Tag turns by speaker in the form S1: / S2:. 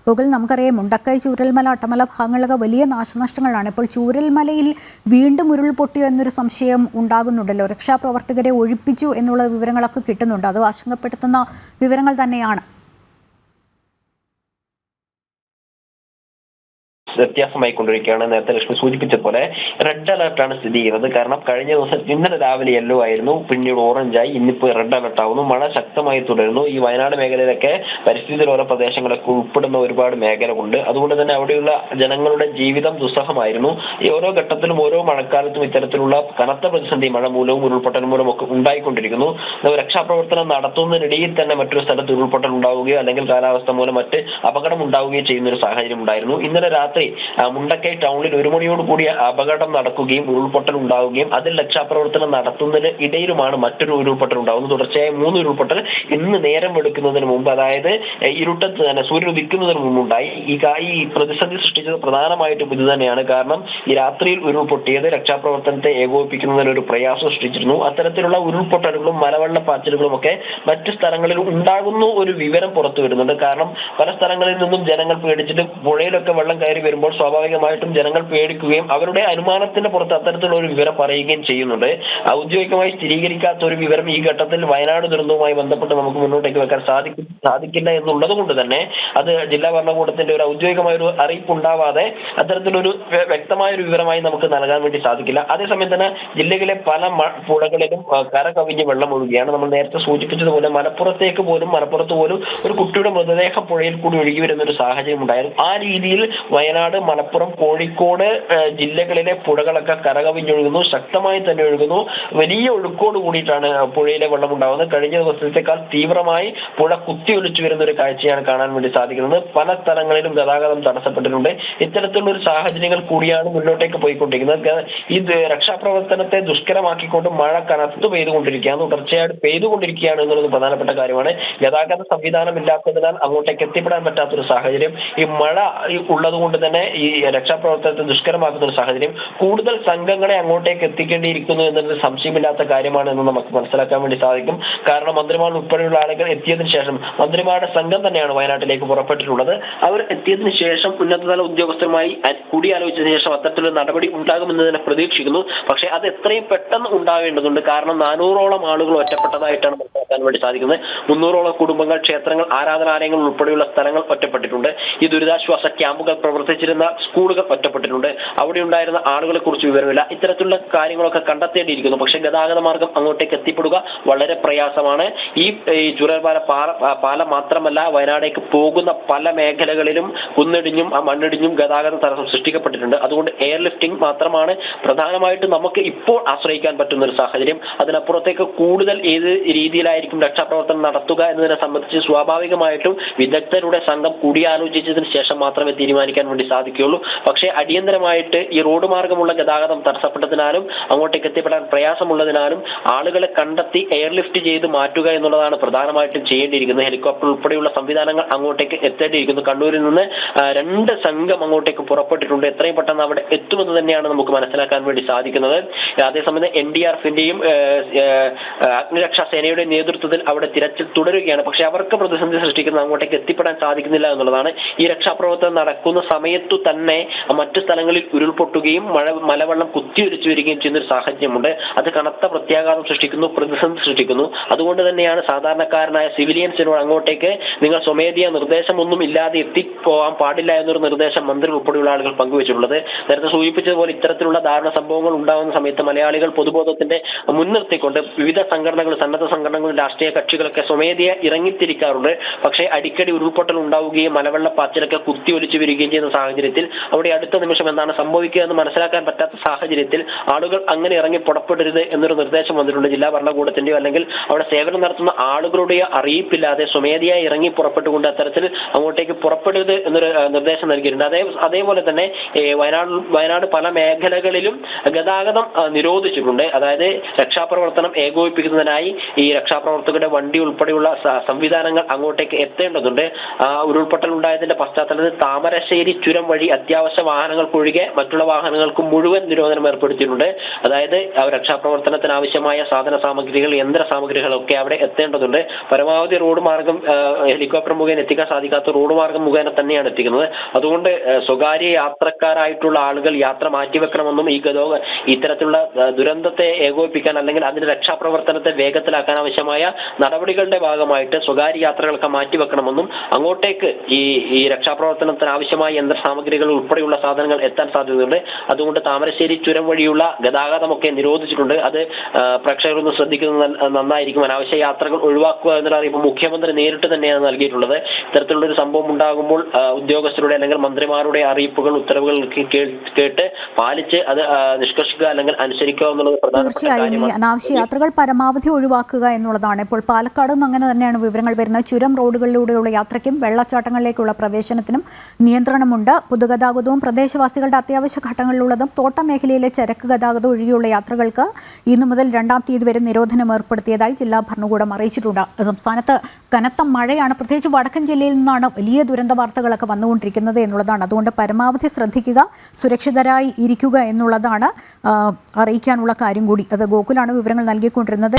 S1: ഗോകുൽ, നമുക്കറിയാം മുണ്ടക്കൈ, ചൂരൽമല, അട്ടമല ഭാഗങ്ങളിലൊക്കെ വലിയ നാശനഷ്ടങ്ങളാണ്. ഇപ്പോൾ ചൂരൽമലയിൽ വീണ്ടും ഉരുൾപൊട്ടിയോ എന്നൊരു സംശയം ഉണ്ടാകുന്നുണ്ടല്ലോ. രക്ഷാപ്രവർത്തകരെ ഒഴിപ്പിച്ചു എന്നുള്ള വിവരങ്ങളൊക്കെ കിട്ടുന്നുണ്ട്. അത് ആശങ്കപ്പെടുത്തുന്ന വിവരങ്ങൾ തന്നെയാണ്.
S2: വ്യത്യാസമായിക്കൊണ്ടിരിക്കുകയാണ്. നേരത്തെ ലക്ഷ്മി സൂചിപ്പിച്ച പോലെ റെഡ് അലർട്ടാണ് സ്ഥിതി ചെയ്യുന്നത്. കാരണം കഴിഞ്ഞ ദിവസം ഇന്നലെ രാവിലെ യെല്ലോ ആയിരുന്നു, പിന്നീട് ഓറഞ്ചായി, ഇന്നിപ്പോൾ റെഡ് അലർട്ട് ആവുന്നു. മഴ ശക്തമായി തുടരുന്നു. ഈ വയനാട് മേഖലയിലൊക്കെ പരിസ്ഥിതി ലോല പ്രദേശങ്ങളൊക്കെ ഉൾപ്പെടുന്ന ഒരുപാട് മേഖലകളുണ്ട്. അതുകൊണ്ട് തന്നെ അവിടെയുള്ള ജനങ്ങളുടെ ജീവിതം ദുസ്സഹമായിരുന്നു. ഈ ഓരോ ഘട്ടത്തിലും ഓരോ മഴക്കാലത്തും ഇത്തരത്തിലുള്ള കനത്ത പ്രതിസന്ധി മഴ മൂലവും ഉരുൾപൊട്ടൽ മൂലവും ഒക്കെ ഉണ്ടായിക്കൊണ്ടിരിക്കുന്നു. രക്ഷാപ്രവർത്തനം നടത്തുന്നതിനിടയിൽ തന്നെ മറ്റൊരു സ്ഥലത്ത് ഉരുൾപൊട്ടൽ ഉണ്ടാവുകയോ അല്ലെങ്കിൽ കാലാവസ്ഥ മൂലം മറ്റ് അപകടം ഉണ്ടാവുകയോ ചെയ്യുന്ന ഒരു സാഹചര്യം ഉണ്ടായിരുന്നു. ഇന്നലെ രാത്രി മുണ്ടക്കൈ ടൗണിൽ 1 മണിയോട് കൂടി അപകടം നടക്കുകയും ഉരുൾപൊട്ടൽ ഉണ്ടാവുകയും അതിൽ രക്ഷാപ്രവർത്തനം നടത്തുന്നതിന് ഇടയിലുമാണ് മറ്റൊരു ഉരുൾപൊട്ടൽ ഉണ്ടാകുന്നത്. തുടർച്ചയായ 3 ഉരുൾപൊട്ടൽ ഇന്ന് നേരം വെളുക്കുന്നതിന് മുമ്പ്, അതായത് ഇരുട്ടത്ത് തന്നെ സൂര്യൻ ഉദിക്കുന്നതിന് മുമ്പുണ്ടായി. ഈ പ്രതിസന്ധി സൃഷ്ടിച്ചത് പ്രധാനമായിട്ടും ഇത് തന്നെയാണ്. കാരണം ഈ രാത്രിയിൽ ഉരുൾപൊട്ടിയത് രക്ഷാപ്രവർത്തനത്തെ ഏകോപിപ്പിക്കുന്നതിന് ഒരു പ്രയാസം സൃഷ്ടിച്ചിരുന്നു. അത്തരത്തിലുള്ള ഉരുൾപൊട്ടലുകളും മലവെള്ളപ്പാച്ചിലുകളും ഒക്കെ മറ്റു സ്ഥലങ്ങളിൽ ഉണ്ടാകുന്നു ഒരു വിവരം പുറത്തു വരുന്നുണ്ട്. കാരണം പല സ്ഥലങ്ങളിൽ നിന്നും ജനങ്ങൾ പേടിച്ചിട്ട് പുഴയിലൊക്കെ വെള്ളം കയറി വരുമ്പോൾ സ്വാഭാവികമായിട്ടും ജനങ്ങൾ പേടിക്കുകയും അവരുടെ അനുമാനത്തിന്റെ പുറത്ത് അത്തരത്തിലുള്ള ഒരു വിവരം പറയുകയും ചെയ്യുന്നുണ്ട്. ഔദ്യോഗികമായി സ്ഥിരീകരിക്കാത്ത ഒരു വിവരം ഈ ഘട്ടത്തിൽ വയനാട് ദുരന്തവുമായി ബന്ധപ്പെട്ട് നമുക്ക് മുന്നോട്ടേക്ക് വെക്കാൻ സാധിക്കില്ല എന്നുള്ളത് കൊണ്ട് തന്നെ അത് ജില്ലാ ഭരണകൂടത്തിന്റെ ഒരു ഔദ്യോഗികമായ ഒരു അറിയിപ്പ് ഉണ്ടാവാതെ അത്തരത്തിലൊരു വ്യക്തമായ ഒരു വിവരമായി നമുക്ക് നൽകാൻ വേണ്ടി സാധിക്കില്ല. അതേസമയം തന്നെ ജില്ലയിലെ പല പുഴകളിലും കര കവിഞ്ഞ് വെള്ളം ഒഴുകുകയാണ്. നമ്മൾ നേരത്തെ സൂചിപ്പിച്ചതുപോലെ മലപ്പുറത്ത് പോലും ഒരു കുട്ടിയുടെ മൃതദേഹം പുഴയിൽ കൂടി ഒഴുകി വരുന്ന ഒരു സാഹചര്യം ഉണ്ടായിരുന്നു. ആ രീതിയിൽ വയനാട്, മലപ്പുറം, കോഴിക്കോട് ജില്ലകളിലെ പുഴകളൊക്കെ കരകവിഞ്ഞൊഴുകുന്നു, ശക്തമായി തന്നെ ഒഴുകുന്നു. വലിയ ഒഴുക്കോട് കൂടിയിട്ടാണ് പുഴയിലെ വെള്ളം ഉണ്ടാകുന്നത്. കഴിഞ്ഞ ദിവസത്തേക്കാൾ തീവ്രമായി പുഴ കുത്തിയൊലിച്ചു വരുന്ന ഒരു കാഴ്ചയാണ് കാണാൻ വേണ്ടി സാധിക്കുന്നത്. പല സ്ഥലങ്ങളിലും ഗതാഗതം തടസ്സപ്പെട്ടിട്ടുണ്ട്. ഇത്തരത്തിലുള്ള ഒരു സാഹചര്യങ്ങൾ കൂടിയാണ് മുന്നോട്ടേക്ക് പോയിക്കൊണ്ടിരിക്കുന്നത്. ഇത് രക്ഷാപ്രവർത്തനത്തെ ദുഷ്കരമാക്കിക്കൊണ്ട് മഴ കനത്തു പെയ്തുകൊണ്ടിരിക്കുകയാണ്, തുടർച്ചയായിട്ട് പെയ്തുകൊണ്ടിരിക്കുകയാണ് എന്നുള്ളത് പ്രധാനപ്പെട്ട കാര്യമാണ്. ഗതാഗത സംവിധാനം ഇല്ലാത്തതിനാൽ അങ്ങോട്ടേക്ക് എത്തിപ്പെടാൻ പറ്റാത്തൊരു സാഹചര്യം. ഈ മഴ ഉള്ളത് കൊണ്ട് തന്നെ ഈ രക്ഷാപ്രവർത്തനത്തെ ദുഷ്കരമാക്കുന്ന ഒരു സാഹചര്യം. കൂടുതൽ സംഘങ്ങളെ അങ്ങോട്ടേക്ക് എത്തിക്കേണ്ടിയിരിക്കുന്നു എന്നത് സംശയമില്ലാത്ത കാര്യമാണ് എന്ന് നമുക്ക് മനസ്സിലാക്കാൻ വേണ്ടി സാധിക്കും. കാരണം മന്ത്രിമാർ ഉൾപ്പെടെയുള്ള ആളുകൾ എത്തിയതിനു ശേഷം, മന്ത്രിമാരുടെ സംഘം തന്നെയാണ് വയനാട്ടിലേക്ക് പുറപ്പെട്ടിട്ടുള്ളത്. അവർ എത്തിയതിനു ശേഷം ഉന്നതതല ഉദ്യോഗസ്ഥരുമായി കൂടിയാലോചിച്ചതിനു ശേഷം അത്തരത്തിലൊരു നടപടി ഉണ്ടാകുമെന്ന് തന്നെ പ്രതീക്ഷിക്കുന്നു. പക്ഷേ അത് എത്രയും പെട്ടെന്ന് ഉണ്ടാവേണ്ടതുണ്ട്. കാരണം 400ഓളം ആളുകൾ ഒറ്റപ്പെട്ടതായിട്ടാണ് മനസ്സിലാക്കാൻ വേണ്ടി സാധിക്കുന്നത്. 300ഓളം കുടുംബങ്ങൾ, ക്ഷേത്രങ്ങൾ, ആരാധനാലയങ്ങൾ ഉൾപ്പെടെയുള്ള സ്ഥലങ്ങൾ ഒറ്റപ്പെട്ടിട്ടുണ്ട്. ഈ ദുരിതാശ്വാസ ക്യാമ്പുകൾ പ്രവർത്തിച്ചിരുന്ന സ്കൂളുകൾ ഒറ്റപ്പെട്ടിട്ടുണ്ട്. അവിടെ ഉണ്ടായിരുന്ന ആളുകളെ കുറിച്ച് വിവരമില്ല. ഇത്തരത്തിലുള്ള കാര്യങ്ങളൊക്കെ കണ്ടെത്തേണ്ടിയിരിക്കുന്നു. പക്ഷേ ഗതാഗത മാർഗം അങ്ങോട്ടേക്ക് എത്തിപ്പെടുക വളരെ പ്രയാസമാണ്. ഈ ചുരൽമല പാലം മാത്രമല്ല, വയനാടേക്ക് പോകുന്ന പല മേഖലകളിലും കുന്നിടിഞ്ഞും മണ്ണിടിഞ്ഞും ഗതാഗത തടസ്സം സൃഷ്ടിക്കപ്പെട്ടിട്ടുണ്ട്. അതുകൊണ്ട് എയർലിഫ്റ്റിംഗ് മാത്രമാണ് പ്രധാനമായിട്ട് നമുക്ക് ഇപ്പോൾ ആശ്രയിക്കാൻ പറ്റുന്ന ഒരു സാഹചര്യം. അതിനപ്പുറത്തേക്ക് കൂടുതൽ ഏത് രീതിയിലായിരിക്കും രക്ഷാപ്രവർത്തനം നടത്തുക എന്നതിനെ സംബന്ധിച്ച് സ്വാഭാവികമായിട്ടും വിദഗ്ധരുടെ സംഘം കൂടിയാലോചിച്ചതിന് ശേഷം മാത്രമേ തീരുമാനിക്കാൻ വേണ്ടി സാധിക്കുകയുള്ളൂ. പക്ഷേ അടിയന്തരമായിട്ട് ഈ റോഡ് മാർഗമുള്ള ഗതാഗതം തടസ്സപ്പെട്ടതിനാലും അങ്ങോട്ടേക്ക് എത്തിപ്പെടാൻ പ്രയാസമുള്ളതിനാലും ആളുകളെ കണ്ടെത്തി എയർലിഫ്റ്റ് ചെയ്ത് മാറ്റുക എന്നുള്ളതാണ് പ്രധാനമായിട്ടും ചെയ്യേണ്ടിയിരിക്കുന്നത്. ഹെലികോപ്റ്റർ ഉൾപ്പെടെയുള്ള സംവിധാനങ്ങൾ അങ്ങോട്ടേക്ക് എത്തേണ്ടിയിരിക്കുന്നു. കണ്ണൂരിൽ നിന്ന് 2 സംഘം അങ്ങോട്ടേക്ക് പുറപ്പെട്ടിട്ടുണ്ട്. എത്രയും പെട്ടെന്ന് അവിടെ എത്തുമെന്ന് തന്നെയാണ് നമുക്ക് മനസ്സിലാക്കാൻ വേണ്ടി സാധിക്കുന്നത്. അതേസമയം NDRFിന്റെയും അഗ്നിരക്ഷാ സേനയുടെ നേതൃത്വത്തിൽ അവിടെ തിരച്ചിൽ തുടരുകയാണ്. പക്ഷെ അവർക്ക് പ്രതിസന്ധി സൃഷ്ടിക്കുന്ന അങ്ങോട്ടേക്ക് എത്തിപ്പെടാൻ സാധിക്കുന്നില്ല എന്നുള്ളതാണ്. ഈ രക്ഷാപ്രവർത്തനം നടക്കുന്ന സമയത്തു തന്നെ മറ്റു സ്ഥലങ്ങളിൽ ഉരുൾപൊട്ടുകയും മലവെള്ളം കുത്തിയൊലിച്ചു വരികയും ചെയ്യുന്ന ഒരു സാഹചര്യമുണ്ട്. അത് കനത്ത പ്രത്യാഘാതം സൃഷ്ടിക്കുന്നു, പ്രതിസന്ധി സൃഷ്ടിക്കുന്നു. അതുകൊണ്ട് തന്നെയാണ് സാധാരണക്കാരനായ സിവിലിയൻസിനോട് അങ്ങോട്ടേക്ക് നിങ്ങൾ സ്വമേധയാ നിർദ്ദേശമൊന്നും ഇല്ലാതെ എത്തിപ്പോകാൻ പാടില്ല എന്നൊരു നിർദ്ദേശം മന്ത്രി ഉൾപ്പെടെയുള്ള ആളുകൾ പങ്കുവച്ചിട്ടുള്ളത്. നേരത്തെ സൂചിപ്പിച്ചതുപോലെ ഇത്തരത്തിലുള്ള ദാരുണ സംഭവങ്ങൾ ഉണ്ടാകുന്ന സമയത്ത് മലയാളികൾ പൊതുബോധത്തിന്റെ മുൻനിർത്തിക്കൊണ്ട് വിവിധ സംഘടനകൾ, സന്നദ്ധ സംഘടനകളും രാഷ്ട്രീയ കക്ഷികളൊക്കെ സ്വമേധയാ ഇറങ്ങിത്തിരിക്കാറുണ്ട്. പക്ഷേ അടിക്കടി ഉരുൾപൊട്ടൽ ഉണ്ടാവുകയും മലവെള്ളപ്പാച്ചിലൊക്കെ കുത്തിയൊലിച്ചു വരികയും ചെയ്യുന്ന സാഹചര്യത്തിൽ അവിടെ അടുത്ത നിമിഷം എന്താണ് സംഭവിക്കുക എന്ന് മനസ്സിലാക്കാൻ പറ്റാത്ത സാഹചര്യത്തിൽ ആളുകൾ അങ്ങനെ ഇറങ്ങി പുറപ്പെടരുത് എന്നൊരു നിർദ്ദേശം വന്നിട്ടുണ്ട്. ജില്ലാ ഭരണകൂടത്തിന്റെയോ അല്ലെങ്കിൽ അവിടെ സേവനം നടത്തുന്ന ആളുകളുടെയോ അറിയിപ്പില്ലാതെ സ്വമേധയായി ഇറങ്ങി പുറപ്പെട്ടുകൊണ്ട് അത്തരത്തിൽ അങ്ങോട്ടേക്ക് പുറപ്പെടരുത് എന്നൊരു നിർദ്ദേശം നൽകിയിട്ടുണ്ട്. അതേപോലെ തന്നെ വയനാട് പല മേഖലകളിലും ഗതാഗതം നിരോധിച്ചിട്ടുണ്ട്. അതായത് രക്ഷാപ്രവർത്തനം ഏകോപിപ്പിക്കുന്നതിനായി ഈ രക്ഷാപ്രവർത്തകരുടെ വണ്ടി ഉൾപ്പെടെയുള്ള സംവിധാനങ്ങൾ അങ്ങോട്ടേക്ക് എത്തേണ്ടതുണ്ട്. ഉരുൾപൊട്ടൽ ഉണ്ടായതിന്റെ പശ്ചാത്തലത്തിൽ താമരശ്ശേരി ചുരം ചുരം വഴി അത്യാവശ്യ വാഹനങ്ങൾക്കൊഴികെ മറ്റുള്ള വാഹനങ്ങൾക്ക് മുഴുവൻ നിരോധനം ഏർപ്പെടുത്തിയിട്ടുണ്ട്. അതായത് രക്ഷാപ്രവർത്തനത്തിന് ആവശ്യമായ സാധന സാമഗ്രികൾ, യന്ത്ര സാമഗ്രികളൊക്കെ അവിടെ എത്തേണ്ടതുണ്ട്. പരമാവധി റോഡ് മാർഗം, ഹെലികോപ്റ്റർ മുഖേന എത്തിക്കാൻ സാധിക്കാത്ത റോഡ് മാർഗം മുഖേന തന്നെയാണ് എത്തിക്കുന്നത്. അതുകൊണ്ട് സ്വകാര്യ യാത്രക്കാരായിട്ടുള്ള ആളുകൾ യാത്ര മാറ്റിവെക്കണമെന്നും ഇത്തരത്തിലുള്ള ദുരന്തത്തെ ഏകോപിപ്പിക്കാൻ അല്ലെങ്കിൽ അതിന്റെ രക്ഷാപ്രവർത്തനത്തെ വേഗത്തിലാക്കാൻ ആവശ്യമായ നടപടികളുടെ ഭാഗമായിട്ട് സ്വകാര്യ യാത്രകളൊക്കെ മാറ്റിവെക്കണമെന്നും അങ്ങോട്ടേക്ക് ഈ രക്ഷാപ്രവർത്തനത്തിന് ആവശ്യമായ യന്ത്ര സാമഗ്രികൾ ഉൾപ്പെടെയുള്ള സാധനങ്ങൾ എത്താൻ സാധ്യതയുണ്ട്. അതുകൊണ്ട് താമരശ്ശേരി ചുരം വഴിയുള്ള ഗതാഗതമൊക്കെ നിരോധിച്ചിട്ടുണ്ട്. അത് പ്രേക്ഷകരൊന്ന് ശ്രദ്ധിക്കുന്നത് നന്നായിരിക്കും. അനാവശ്യ യാത്രകൾ ഒഴിവാക്കുക എന്നുള്ള അറിയിപ്പ് മുഖ്യമന്ത്രി നേരിട്ട് തന്നെയാണ് നൽകിയിട്ടുള്ളത്. ഇത്തരത്തിലുള്ള ഒരു സംഭവം ഉണ്ടാകുമ്പോൾ ഉദ്യോഗസ്ഥരുടെ അല്ലെങ്കിൽ മന്ത്രിമാരുടെ അറിയിപ്പുകൾ, ഉത്തരവുകൾ കേട്ട് പാലിച്ച് അത് നിഷ്കർഷിക്കുക അല്ലെങ്കിൽ അനുസരിക്കുക എന്നുള്ളത്
S1: തീർച്ചയായും അനാവശ്യ യാത്രകൾ പരമാവധി ഒഴിവാക്കുക എന്നുള്ളതാണ്. ഇപ്പോൾ പാലക്കാടും അങ്ങനെ തന്നെയാണ് വിവരങ്ങൾ വരുന്നത്. ചുരം റോഡുകളിലൂടെയുള്ള യാത്രയ്ക്കും വെള്ളച്ചാട്ടങ്ങളിലേക്കുള്ള പ്രവേശനത്തിനും നിയന്ത്രണമുണ്ട്. പൊതുഗതാഗതവും പ്രദേശവാസികളുടെ അത്യാവശ്യ ഘട്ടങ്ങളിലുള്ളതും തോട്ട മേഖലയിലെ ചരക്ക് ഗതാഗതം ഒഴികെയുള്ള യാത്രകൾക്ക് ഇന്നു മുതൽ 2-ാം തീയതി വരെ നിരോധനം ഏർപ്പെടുത്തിയതായി ജില്ലാ ഭരണകൂടം അറിയിച്ചിട്ടുണ്ട്. സംസ്ഥാനത്ത് കനത്ത മഴയാണ്. പ്രത്യേകിച്ച് വടക്കൻ ജില്ലയിൽ നിന്നാണ് വലിയ ദുരന്ത വാർത്തകളൊക്കെ വന്നുകൊണ്ടിരിക്കുന്നത് എന്നുള്ളതാണ്. അതുകൊണ്ട് പരമാവധി ശ്രദ്ധിക്കുക, സുരക്ഷിതരായി ഇരിക്കുക എന്നുള്ളതാണ് അറിയിക്കാനുള്ള കാര്യം കൂടി. അത് ഗോകുലാണ് വിവരങ്ങൾ നൽകിക്കൊണ്ടിരുന്നത്.